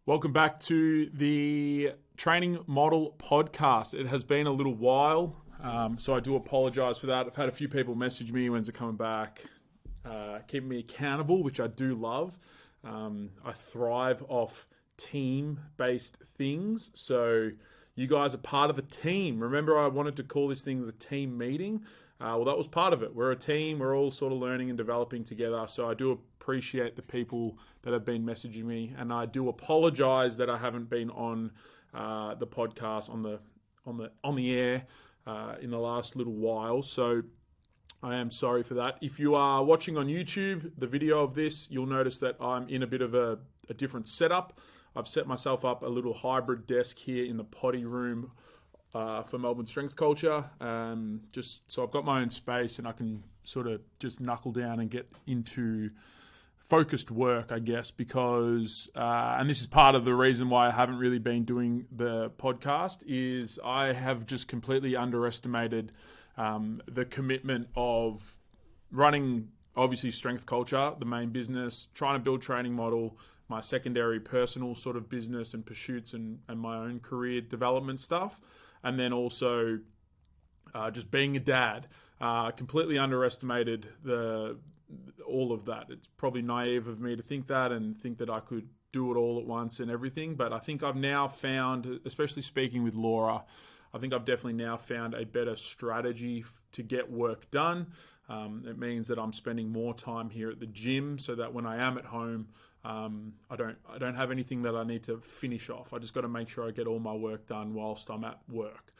Welcome back to the Training Model Podcast. It has been a little while, so I do apologize for that. I've had a few people message me, when's it coming back, keeping me accountable, which I do love. I thrive off team-based things, so you guys are part of the team. Remember, I wanted to call this thing the team meeting. Well, that was part of it. We're a team. We're all sort of learning and developing together. So I do appreciate the people that have been messaging me, and I do apologize that I haven't been on the podcast on the air in the last little while. So I am sorry for that. If you are watching on YouTube, the video of this, you'll notice that I'm in a bit of a different setup. I've set myself up a little hybrid desk here in the potty room for Melbourne Strength Culture, just so I've got my own space and I can sort of just knuckle down and get into focused work, I guess, because, and this is part of the reason why I haven't really been doing the podcast, is I have just completely underestimated the commitment of running, obviously, Strength Culture, the main business, trying to build Training Model, my secondary personal sort of business and pursuits and my own career development stuff. And then also just being a dad, completely underestimated all of that. It's probably naive of me to think that and think that I could do it all at once and everything. But I think I've now found, especially speaking with Laura, I think I've definitely now found a better strategy to get work done. It means that I'm spending more time here at the gym so that when I am at home, I don't have anything that I need to finish off. I just got to make sure I get all my work done whilst I'm at work.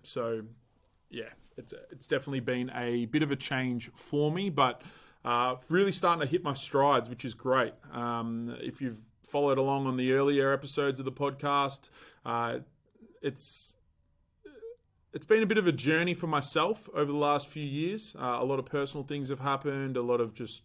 So yeah, it's definitely been a bit of a change for me, but really starting to hit my strides, which is great. If you've followed along on the earlier episodes of the podcast, it's been a bit of a journey for myself over the last few years. A lot of personal things have happened, a lot of just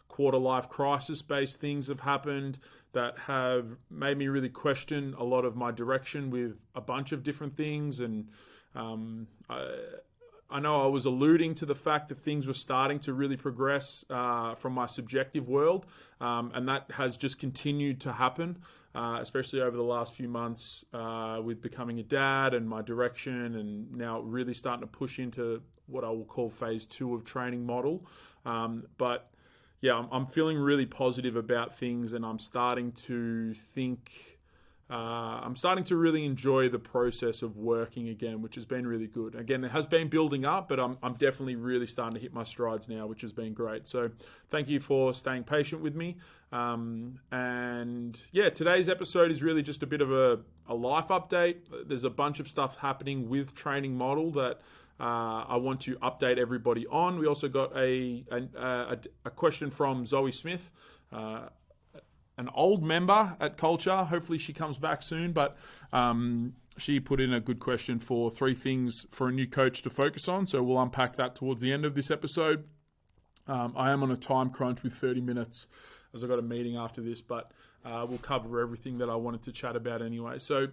quarter-life crisis-based things have happened that have made me really question a lot of my direction with a bunch of different things. And I know I was alluding to the fact that things were starting to really progress from my subjective world, and that has just continued to happen, especially over the last few months with becoming a dad and my direction, and now really starting to push into what I will call phase 2 of Training Model. But yeah, I'm feeling really positive about things, and I'm starting to think, I'm starting to really enjoy the process of working again, which has been really good. Again, it has been building up, but I'm definitely really starting to hit my strides now, which has been great. So thank you for staying patient with me. And yeah, today's episode is really just a bit of a life update. There's a bunch of stuff happening with Training Model that I want to update everybody on. We also got a question from Zoe Smith, an old member at Culture. Hopefully she comes back soon, but she put in a good question for 3 things for a new coach to focus on. So we'll unpack that towards the end of this episode. I am on a time crunch with 30 minutes as I've got a meeting after this, but we'll cover everything that I wanted to chat about anyway. So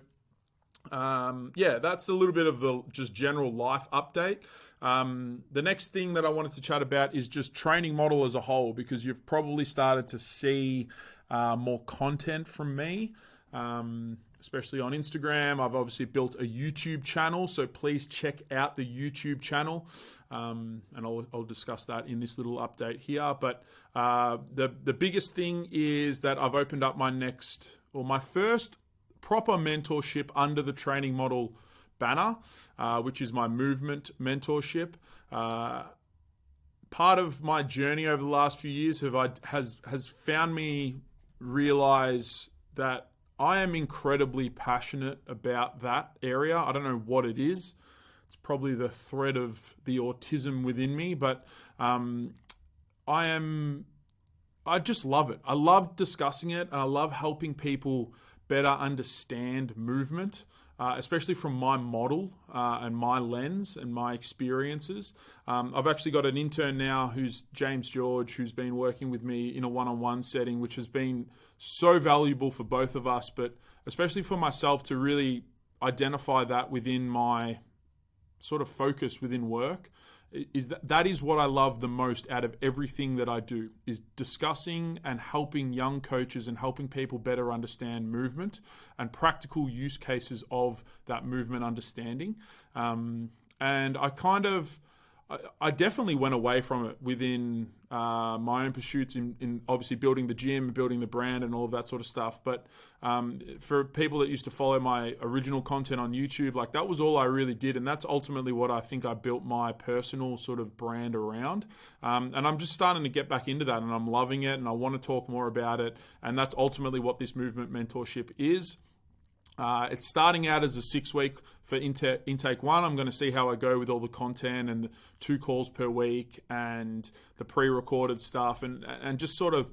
yeah, that's a little bit of the just general life update. The next thing that I wanted to chat about is just Training Model as a whole, because you've probably started to see more content from me, especially on Instagram. I've obviously built a YouTube channel, so please check out the YouTube channel, and I'll discuss that in this little update here. But the biggest thing is that I've opened up my first proper mentorship under the Training Model banner, which is my movement mentorship. Part of my journey over the last few years has found me realize that I am incredibly passionate about that area. I don't know what it is. It's probably the thread of the autism within me, but I just love it. I love discussing it, and I love helping people better understand movement, especially from my model and my lens and my experiences. I've actually got an intern now who's James George, who's been working with me in a one-on-one setting, which has been so valuable for both of us, but especially for myself to really identify that within my sort of focus within work is that is what I love the most out of everything that I do, is discussing and helping young coaches and helping people better understand movement and practical use cases of that movement understanding. And I definitely went away from it within my own pursuits in obviously building the gym, building the brand and all of that sort of stuff. But for people that used to follow my original content on YouTube, like that was all I really did. And that's ultimately what I think I built my personal sort of brand around. And I'm just starting to get back into that, and I'm loving it, and I want to talk more about it. And that's ultimately what this movement mentorship is. It's starting out as a 6-week for intake 1. I'm going to see how I go with all the content and the 2 calls per week and the pre-recorded stuff, and just sort of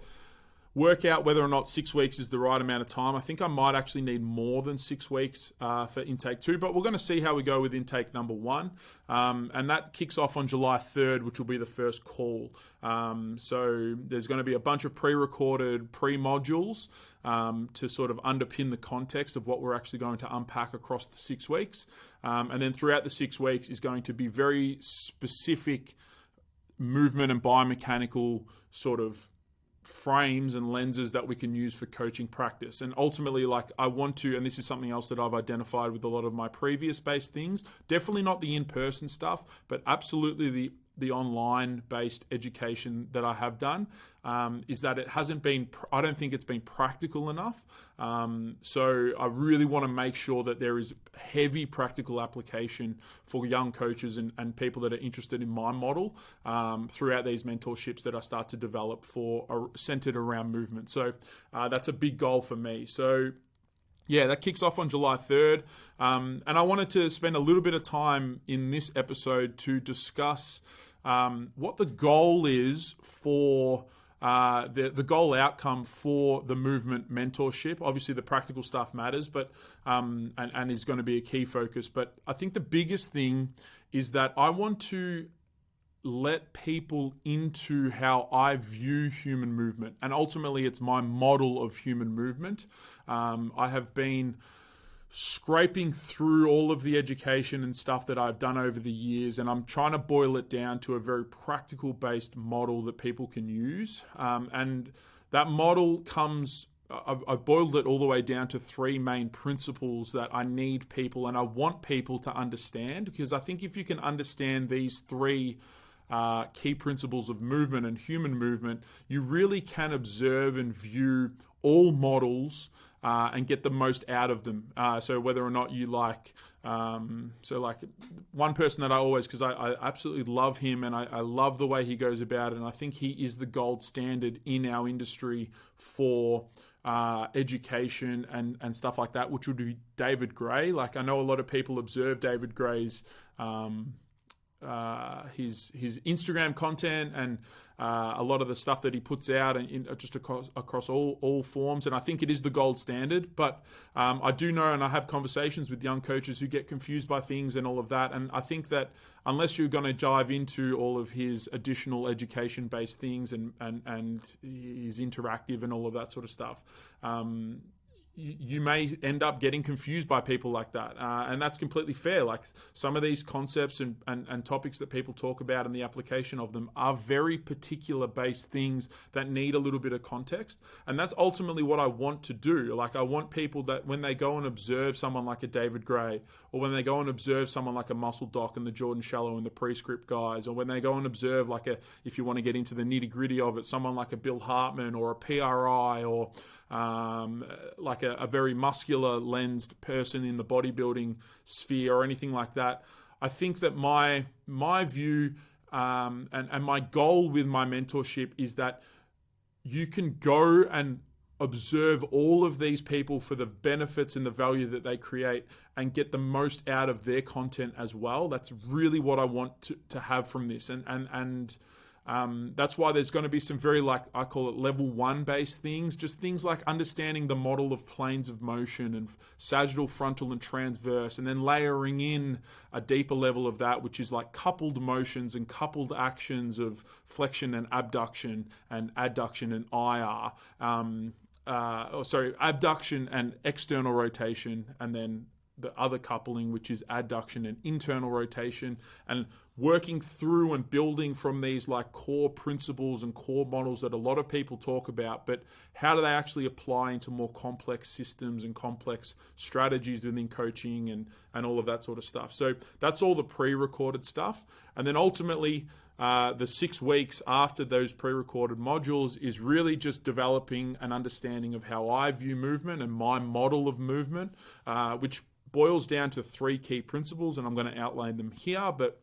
work out whether or not 6 weeks is the right amount of time. I think I might actually need more than 6 weeks for intake 2, but we're going to see how we go with intake number 1. And that kicks off on July 3rd, which will be the first call. So there's going to be a bunch of pre-recorded pre-modules to sort of underpin the context of what we're actually going to unpack across the 6 weeks. And then throughout the 6 weeks is going to be very specific movement and biomechanical sort of frames and lenses that we can use for coaching practice. And ultimately, like, I want to, and this is something else that I've identified with a lot of my previous based things, definitely not the in-person stuff, but absolutely the online based education that I have done, is that it hasn't been, I don't think it's been practical enough. So I really want to make sure that there is heavy practical application for young coaches and people that are interested in my model throughout these mentorships that I start to develop for centered around movement. So that's a big goal for me. So yeah, that kicks off on July 3rd. And I wanted to spend a little bit of time in this episode to discuss what the goal is for the goal outcome for the movement mentorship. Obviously, the practical stuff matters, but and is going to be a key focus. But I think the biggest thing is that I want to let people into how I view human movement. And ultimately, it's my model of human movement. I have been scraping through all of the education and stuff that I've done over the years, and I'm trying to boil it down to a very practical based model that people can use. And that model comes, I've boiled it all the way down to 3 main principles that I need people and I want people to understand, because I think if you can understand these 3 key principles of movement and human movement, you really can observe and view all models and get the most out of them. So whether or not you like, like one person that I always, because I absolutely love him and I love the way he goes about it, and I think he is the gold standard in our industry for education and stuff like that, which would be David Gray. Like, I know a lot of people observe David Gray's his Instagram content and a lot of the stuff that he puts out and just across all forms, and I think it is the gold standard. But I do know, and I have conversations with young coaches who get confused by things and all of that, and I think that unless you're going to dive into all of his additional education-based things and his interactive and all of that sort of stuff, you may end up getting confused by people like that. And that's completely fair. Like, some of these concepts and topics that people talk about and the application of them are very particular based things that need a little bit of context. And that's ultimately what I want to do. Like, I want people that when they go and observe someone like a David Gray, or when they go and observe someone like a Muscle Doc and the Jordan Shallow and the Prescript guys, or when they go and observe, like if you want to get into the nitty gritty of it, someone like a Bill Hartman or a PRI, or like a very muscular lensed person in the bodybuilding sphere or anything like that. I think that my view and my goal with my mentorship is that you can go and observe all of these people for the benefits and the value that they create and get the most out of their content as well. That's really what I want to have from this. And that's why there's going to be some very, like, I call it level 1 based things, just things like understanding the model of planes of motion and sagittal, frontal, and transverse, and then layering in a deeper level of that, which is like coupled motions and coupled actions of flexion and abduction and adduction and IR. Abduction and external rotation, and then the other coupling, which is adduction and internal rotation, and working through and building from these like core principles and core models that a lot of people talk about, but how do they actually apply into more complex systems and complex strategies within coaching and all of that sort of stuff. So that's all the pre-recorded stuff. And then ultimately, the 6 weeks after those pre-recorded modules is really just developing an understanding of how I view movement and my model of movement, which boils down to 3 key principles, and I'm going to outline them here. But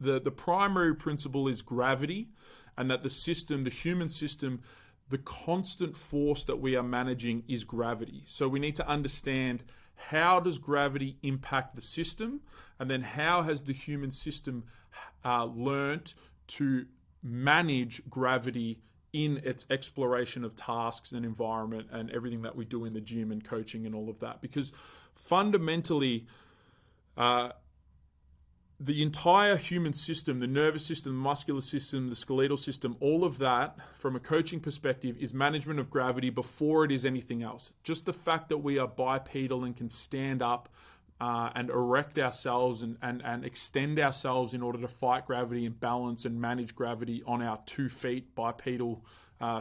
the primary principle is gravity, and that the human system, the constant force that we are managing is gravity. So we need to understand, how does gravity impact the system? And then how has the human system learnt to manage gravity in its exploration of tasks and environment and everything that we do in the gym and coaching and all of that? Because fundamentally, the entire human system, the nervous system, the muscular system, the skeletal system, all of that, from a coaching perspective, is management of gravity before it is anything else. Just the fact that we are bipedal and can stand up and erect ourselves and extend ourselves in order to fight gravity and balance and manage gravity on our 2 feet, bipedal,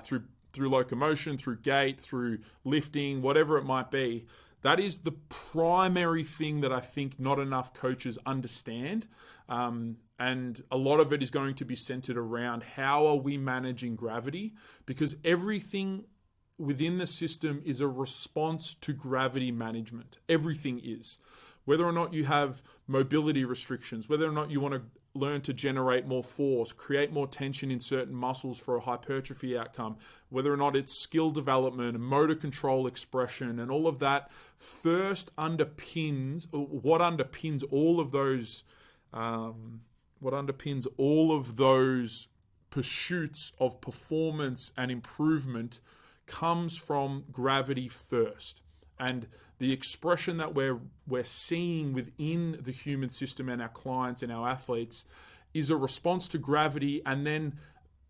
through locomotion, through gait, through lifting, whatever it might be. That is the primary thing that I think not enough coaches understand. And a lot of it is going to be centered around, how are we managing gravity? Because everything within the system is a response to gravity management. Everything is. Whether or not you have mobility restrictions, whether or not you want to learn to generate more force, create more tension in certain muscles for a hypertrophy outcome, whether or not it's skill development and motor control expression and all of that, first underpins all of those pursuits of performance and improvement comes from gravity first. And the expression that we're seeing within the human system and our clients and our athletes is a response to gravity, and then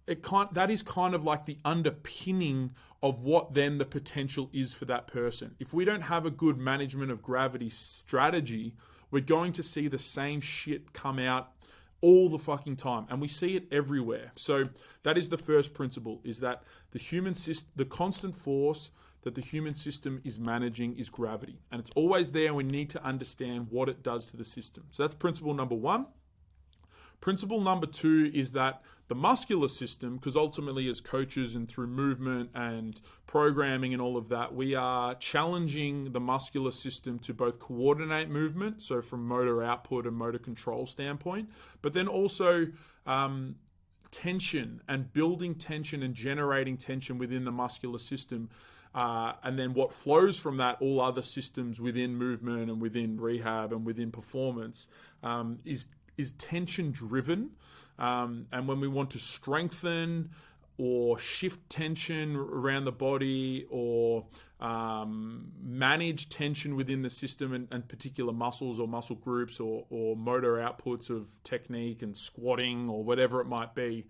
that is kind of like the underpinning of what then the potential is for that person. If we don't have a good management of gravity strategy, we're going to see the same shit come out all the fucking time, and we see it everywhere. So that is the first principle, is that the constant force that the human system is managing is gravity. And it's always there, and we need to understand what it does to the system. So that's principle number 1. Principle number 2 is that the muscular system, because ultimately as coaches and through movement and programming and all of that, we are challenging the muscular system to both coordinate movement, so from motor output and motor control standpoint, but then also tension and building tension and generating tension within the muscular system. And then what flows from that, all other systems within movement and within rehab and within performance, is tension driven. And when we want to strengthen or shift tension around the body or manage tension within the system and particular muscles or muscle groups or motor outputs of technique and squatting or whatever it might be,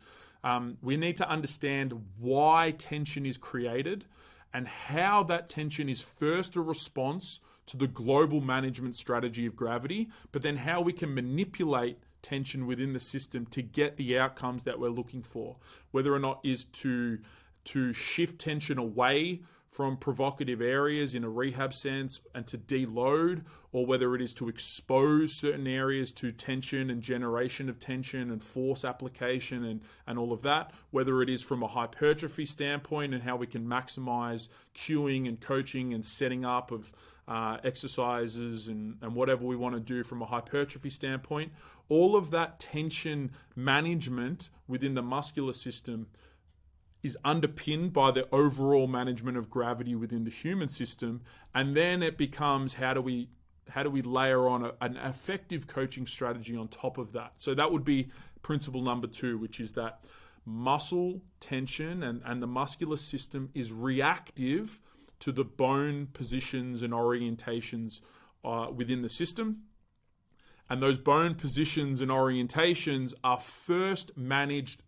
we need to understand why tension is created and how that tension is first a response to the global management strategy of gravity, but then how we can manipulate tension within the system to get the outcomes that we're looking for, whether or not is to shift tension away from provocative areas in a rehab sense and to deload, or whether it is to expose certain areas to tension and generation of tension and force application and all of that, whether it is from a hypertrophy standpoint and how we can maximize cueing and coaching and setting up of exercises and whatever we want to do from a hypertrophy standpoint. All of that tension management within the muscular system is underpinned by the overall management of gravity within the human system. And then it becomes, how do we layer on an effective coaching strategy on top of that? So that would be principle number 2, which is that muscle tension and the muscular system is reactive to the bone positions and orientations within the system. And those bone positions and orientations are first managed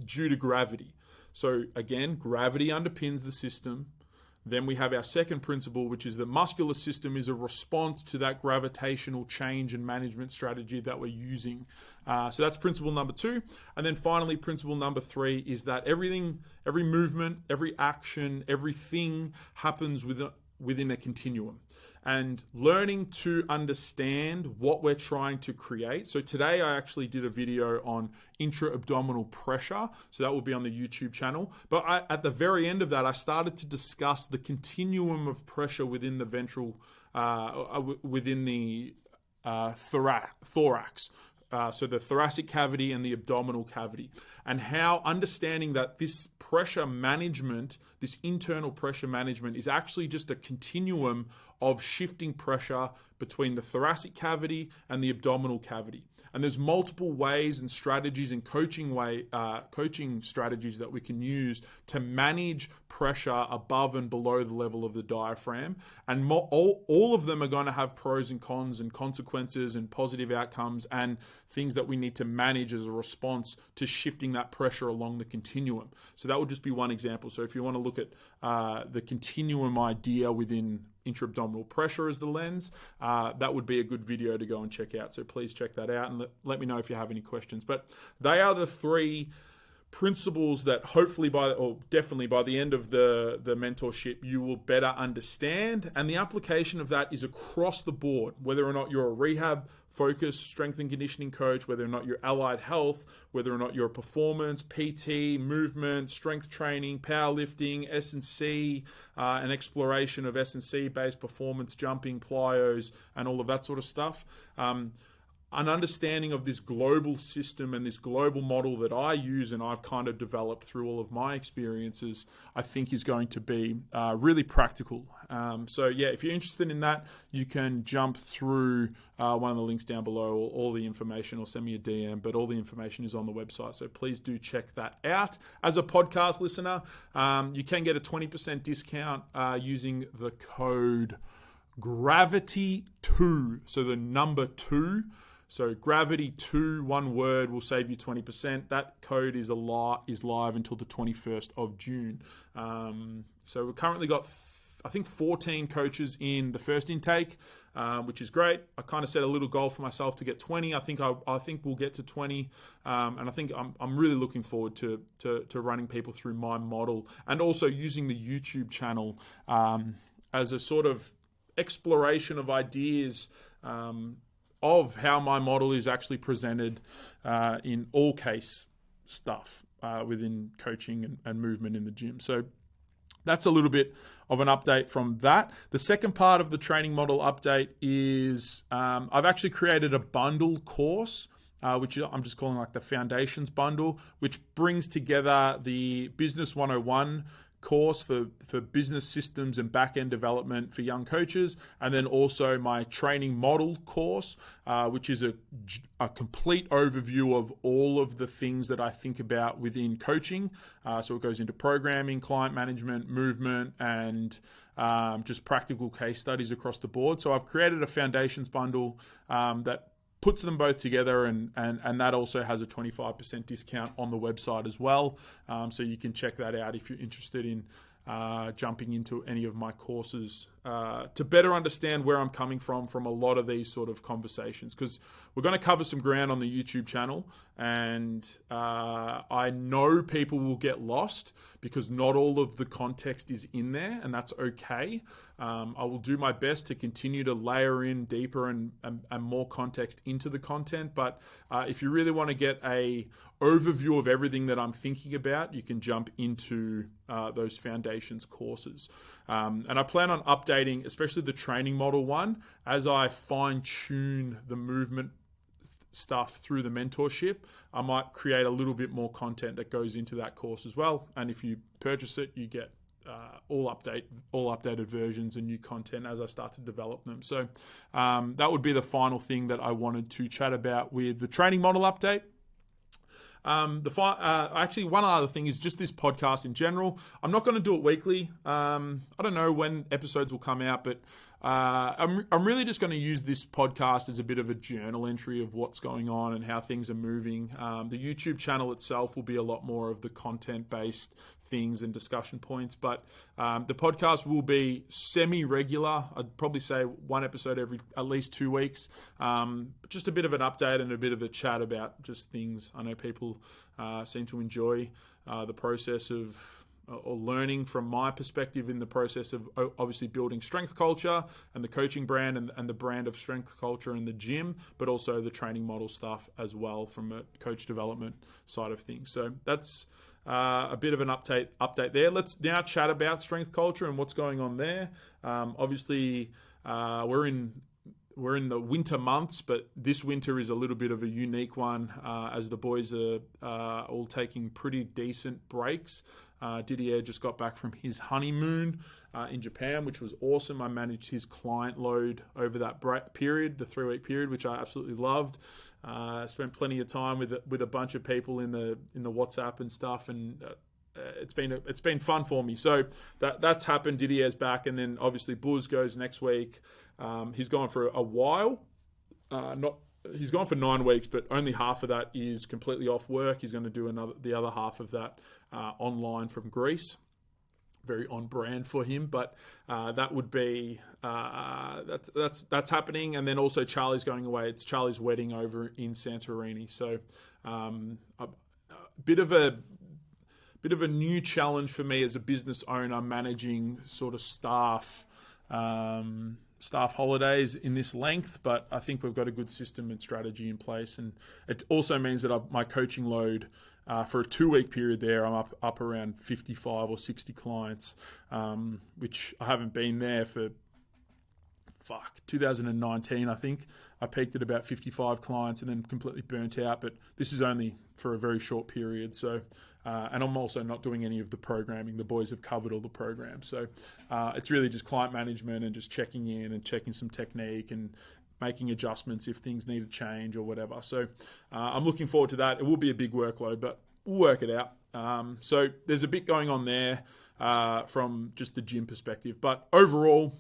due to gravity. So again, gravity underpins the system. Then we have our second principle, which is the muscular system is a response to that gravitational change and management strategy that we're using. So that's principle number 2. And then finally, principle number 3 is that every movement, every action, everything happens within a continuum. And learning to understand what we're trying to create. So today I actually did a video on intra-abdominal pressure. So that will be on the YouTube channel. But at the very end of that, I started to discuss the continuum of pressure within the ventral, within the thorax. So the thoracic cavity and the abdominal cavity, and how understanding that this pressure management, this internal pressure management, is actually just a continuum of shifting pressure between the thoracic cavity and the abdominal cavity. And there's multiple ways and strategies and coaching strategies that we can use to manage pressure above and below the level of the diaphragm. And all of them are going to have pros and cons and consequences and positive outcomes and things that we need to manage as a response to shifting that pressure along the continuum. So that would just be one example. So if you want to look at the continuum idea within intra-abdominal pressure as the lens, that would be a good video to go and check out. So please check that out and let me know if you have any questions. But they are the 3 principles that hopefully definitely by the end of the mentorship, you will better understand. And the application of that is across the board, whether or not you're a rehab focused strength and conditioning coach, whether or not you're allied health, whether or not you're performance, PT, movement, strength training, powerlifting, S&C, and exploration of S&C based performance, jumping, plyos, and all of that sort of stuff. An understanding of this global system and this global model that I use and I've kind of developed through all of my experiences, I think is going to be really practical. So yeah, if you're interested in that, you can jump through one of the links down below, or all the information, or send me a DM, but all the information is on the website. So please do check that out. As a podcast listener, you can get a 20% discount using the code GRAVITY2. So the number 2. So Gravity2, one word, will save you 20%. That code is live until the 21st of June. So we've currently got, I think, 14 coaches in the first intake, which is great. I kind of set a little goal for myself to get 20. I think we'll get to 20, and I think I'm really looking forward to running people through my model, and also using the YouTube channel as a sort of exploration of ideas. Of how my model is actually presented in all case stuff within coaching and movement in the gym. So that's a little bit of an update from that. The second part of the training model update is I've actually created a bundle course, which I'm just calling like the Foundations Bundle, which brings together the Business 101 course for business systems and back-end development for young coaches, and then also my training model course, which is a complete overview of all of the things that I think about within coaching. So it goes into programming, client management, movement, and just practical case studies across the board. So I've created a Foundations Bundle that puts them both together, and that also has a 25% discount on the website as well. So you can check that out if you're interested in jumping into any of my courses to better understand where I'm coming from a lot of these sort of conversations, because we're going to cover some ground on the YouTube channel, and I know people will get lost because not all of the context is in there, and that's okay. I will do my best to continue to layer in deeper and more context into the content, but if you really want to get a overview of everything that I'm thinking about, you can jump into those Foundations courses. And I plan on updating, especially the training model one, as I fine-tune the movement stuff through the mentorship. I might create a little bit more content that goes into that course as well. And if you purchase it, you get all updated versions and new content as I start to develop them. So that would be the final thing that I wanted to chat about with the training model update. Actually, one other thing is just this podcast in general. I'm not going to do it weekly. I don't know when episodes will come out, but I'm really just going to use this podcast as a bit of a journal entry of what's going on and how things are moving. The YouTube channel itself will be a lot more of the content-based things and discussion points. But the podcast will be semi-regular. I'd probably say one episode every at least 2 weeks. Just a bit of an update and a bit of a chat about just things. I know people seem to enjoy the process of or learning from my perspective in the process of obviously building strength culture and the coaching brand and the brand of strength culture in the gym, but also the training model stuff as well from a coach development side of things. So that's a bit of an update there. Let's now chat about strength culture and what's going on there. Obviously, we're in the winter months, but this winter is a little bit of a unique one as the boys are all taking pretty decent breaks. Didier just got back from his honeymoon in Japan, which was awesome. I managed his client load over that period, the 3-week period, which I absolutely loved. Spent plenty of time with a bunch of people in the WhatsApp and stuff, and it's been fun for me. So that's happened. Didier's back, and then obviously Buzz goes next week. He's gone for a while. He's gone for 9 weeks, but only half of that is completely off work. He's going to do the other half of that online from Greece. Very on brand for him, but that would be that's happening. And then also Charlie's going away. It's Charlie's wedding over in Santorini. So a bit of a new challenge for me as a business owner, managing sort of staff holidays in this length, but I think we've got a good system and strategy in place. And it also means that my coaching load for a 2-week period there, I'm up around 55 or 60 clients, which I haven't been there for 2019, I think. I peaked at about 55 clients and then completely burnt out, but this is only for a very short period. So, and I'm also not doing any of the programming. The boys have covered all the programs. So it's really just client management and just checking in and checking some technique and making adjustments if things need to change or whatever. So I'm looking forward to that. It will be a big workload, but we'll work it out. So there's a bit going on there from just the gym perspective. But overall,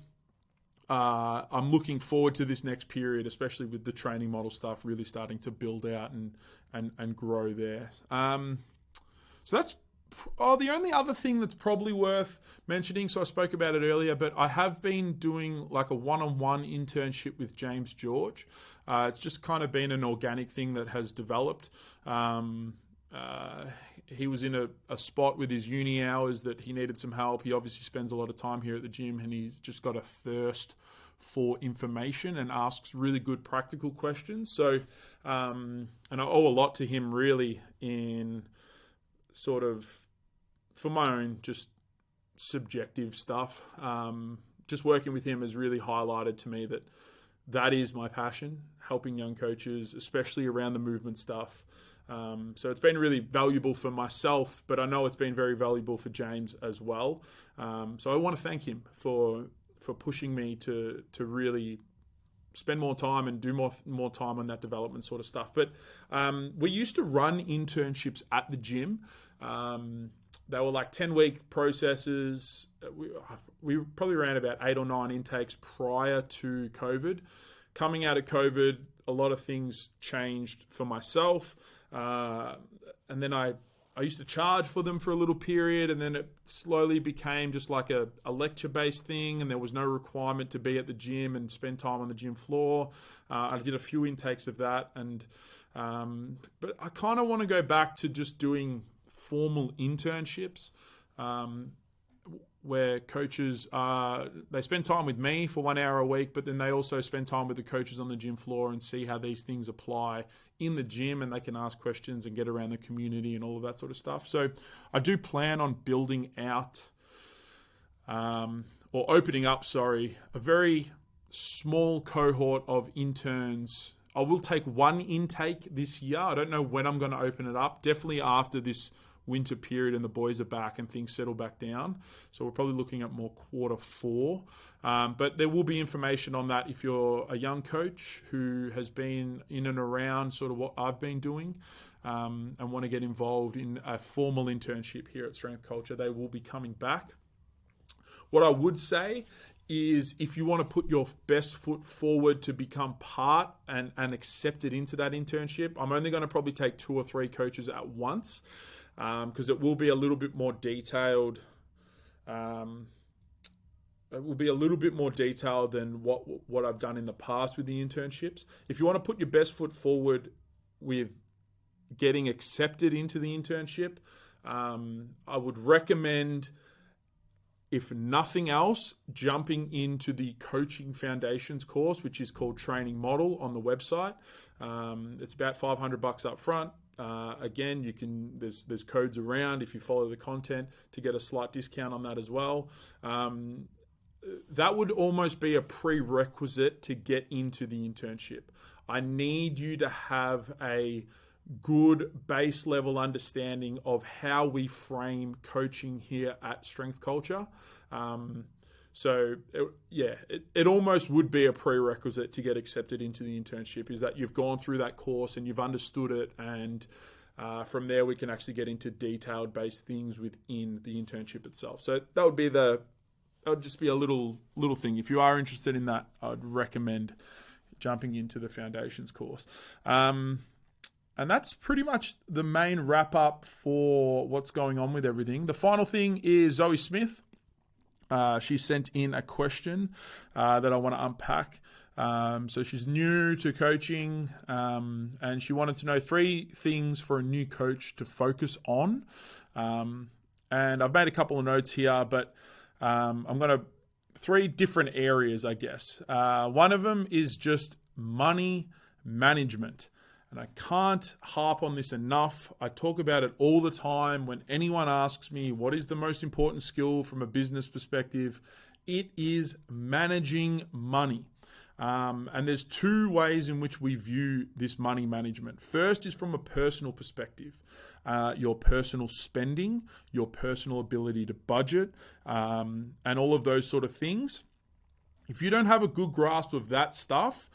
I'm looking forward to this next period, especially with the training model stuff really starting to build out and grow there. So that's the only other thing that's probably worth mentioning. So I spoke about it earlier, but I have been doing like a one-on-one internship with James George. It's just kind of been an organic thing that has developed. He was in a spot with his uni hours that he needed some help. He obviously spends a lot of time here at the gym, and he's just got a thirst for information and asks really good practical questions. So, and I owe a lot to him really in sort of, for my own just subjective stuff. Just working with him has really highlighted to me that is my passion, helping young coaches, especially around the movement stuff. So it's been really valuable for myself, but I know it's been very valuable for James as well. So I want to thank him for pushing me to really spend more time and do more time on that development sort of stuff. But we used to run internships at the gym. They were like 10-week processes. We probably ran about 8 or 9 intakes prior to COVID. Coming out of COVID, a lot of things changed for myself. And then I used to charge for them for a little period, and then it slowly became just like a lecture-based thing, and there was no requirement to be at the gym and spend time on the gym floor. I did a few intakes of that, but I kind of want to go back to just doing formal internships where coaches, they spend time with me for 1 hour a week, but then they also spend time with the coaches on the gym floor and see how these things apply in the gym, and they can ask questions and get around the community and all of that sort of stuff. So I do plan on building out or opening up, a very small cohort of interns. I will take one intake this year. I don't know when I'm going to open it up. Definitely after this winter period and the boys are back and things settle back down. So we're probably looking at more Q4. But there will be information on that if you're a young coach who has been in and around sort of what I've been doing and want to get involved in a formal internship here at Strength Culture. They will be coming back. What I would say is if you want to put your best foot forward to become part and accepted into that internship, I'm only going to probably take 2 or 3 coaches at once. because it will be a little bit more detailed. It will be a little bit more detailed than what I've done in the past with the internships. If you want to put your best foot forward with getting accepted into the internship, I would recommend, if nothing else, jumping into the Coaching Foundations course, which is called Training Model on the website. It's about $500 up front. Again, there's codes around if you follow the content to get a slight discount on that as well. That would almost be a prerequisite to get into the internship. I need you to have a good base level understanding of how we frame coaching here at Strength Culture. It almost would be a prerequisite to get accepted into the internship, is that you've gone through that course and you've understood it, and from there we can actually get into detailed based things within the internship itself. So that would just be a little thing. If you are interested in that, I'd recommend jumping into the Foundations course. And that's pretty much the main wrap up for what's going on with everything. The final thing is Zoe Smith. She sent in a question that I want to unpack. So she's new to coaching, and she wanted to know 3 things for a new coach to focus on. And I've made a couple of notes here, but I'm going to 3 different areas, I guess. One of them is just money management. And I can't harp on this enough. I talk about it all the time when anyone asks me, what is the most important skill from a business perspective? It is managing money. And there's 2 ways in which we view this money management. First is from a personal perspective. Your personal spending, your personal ability to budget, and all of those sort of things. If you don't have a good grasp of that stuff,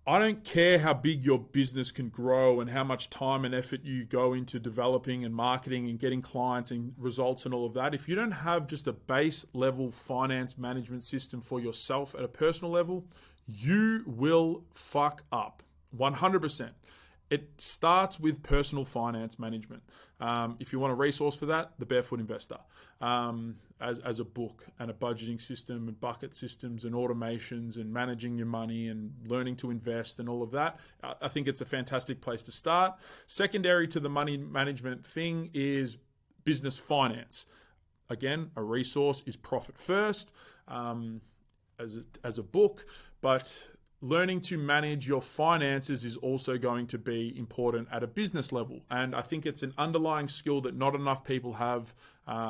I don't care how big your business can grow and how much time and effort you go into developing and marketing and getting clients and results and all of that. If you don't have just a base level finance management system for yourself at a personal level, you will fuck up 100%. It starts with personal finance management. If you want a resource for that, The Barefoot Investor, as a book and a budgeting system and bucket systems and automations and managing your money and learning to invest and all of that. I think it's a fantastic place to start. Secondary to the money management thing is business finance. Again, a resource is Profit First as a book, but learning to manage your finances is also going to be important at a business level. And I think it's an underlying skill that not enough people have.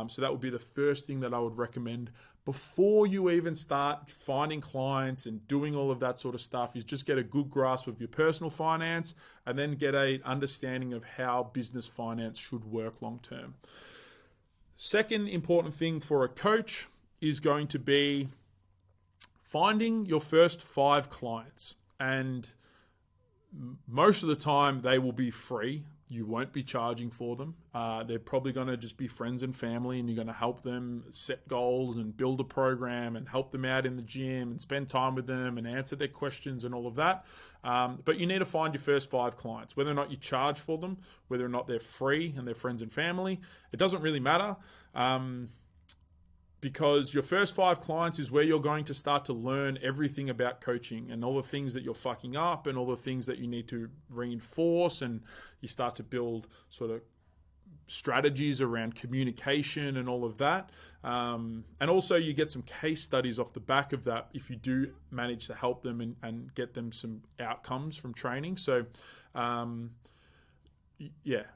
So that would be the first thing that I would recommend before you even start finding clients and doing all of that sort of stuff, is just get a good grasp of your personal finance and then get an understanding of how business finance should work long term. Second important thing for a coach is going to be finding your first 5 clients, and most of the time they will be free. You won't be charging for them. They're probably going to just be friends and family, and you're going to help them set goals and build a program and help them out in the gym and spend time with them and answer their questions and all of that. But you need to find your first 5 clients, whether or not you charge for them, whether or not they're free and they're friends and family. It doesn't really matter. Because your first 5 clients is where you're going to start to learn everything about coaching and all the things that you're fucking up and all the things that you need to reinforce, and you start to build sort of strategies around communication and all of that. And also you get some case studies off the back of that if you do manage to help them and get them some outcomes from training. So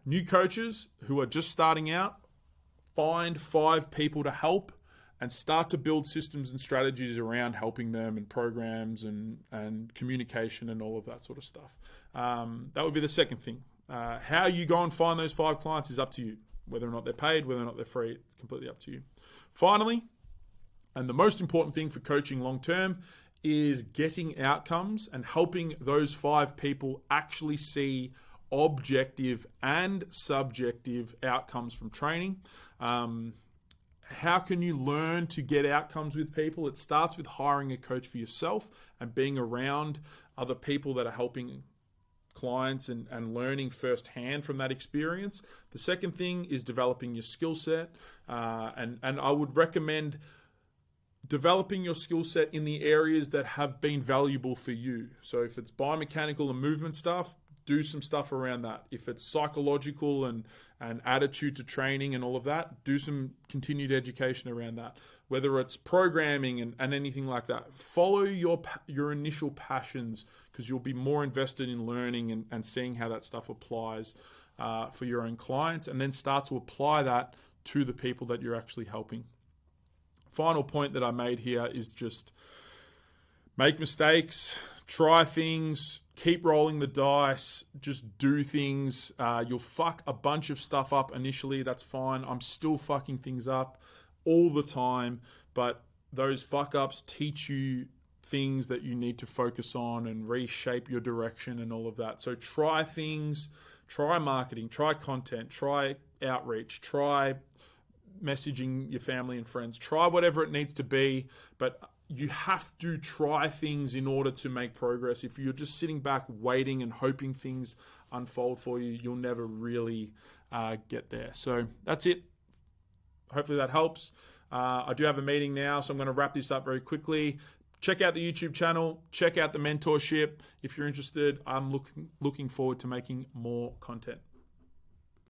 new coaches who are just starting out, find 5 people to help and start to build systems and strategies around helping them, and programs and communication and all of that sort of stuff. That would be the second thing. How you go and find those 5 clients is up to you. Whether or not they're paid, whether or not they're free, it's completely up to you. Finally, and the most important thing for coaching long term, is getting outcomes and helping those 5 people actually see objective and subjective outcomes from training. How can you learn to get outcomes with people? It starts with hiring a coach for yourself and being around other people that are helping clients and learning firsthand from that experience. The second thing is developing your skill set. And I would recommend developing your skill set in the areas that have been valuable for you. So if it's biomechanical and movement stuff, do some stuff around that. If it's psychological and attitude to training and all of that, do some continued education around that. Whether it's programming and anything like that, follow your initial passions, because you'll be more invested in learning and seeing how that stuff applies for your own clients, and then start to apply that to the people that you're actually helping. Final point that I made here is just make mistakes, try things, keep rolling the dice, just do things. You'll fuck a bunch of stuff up initially, that's fine. I'm still fucking things up all the time, but those fuck ups teach you things that you need to focus on and reshape your direction and all of that. So try things, try marketing, try content, try outreach, try messaging your family and friends, try whatever it needs to be, but you have to try things in order to make progress. If you're just sitting back waiting and hoping things unfold for you, you'll never really get there. So that's it. Hopefully that helps. I do have a meeting now, so I'm going to wrap this up very quickly. Check out the YouTube channel. Check out the mentorship. If you're interested, I'm looking forward to making more content.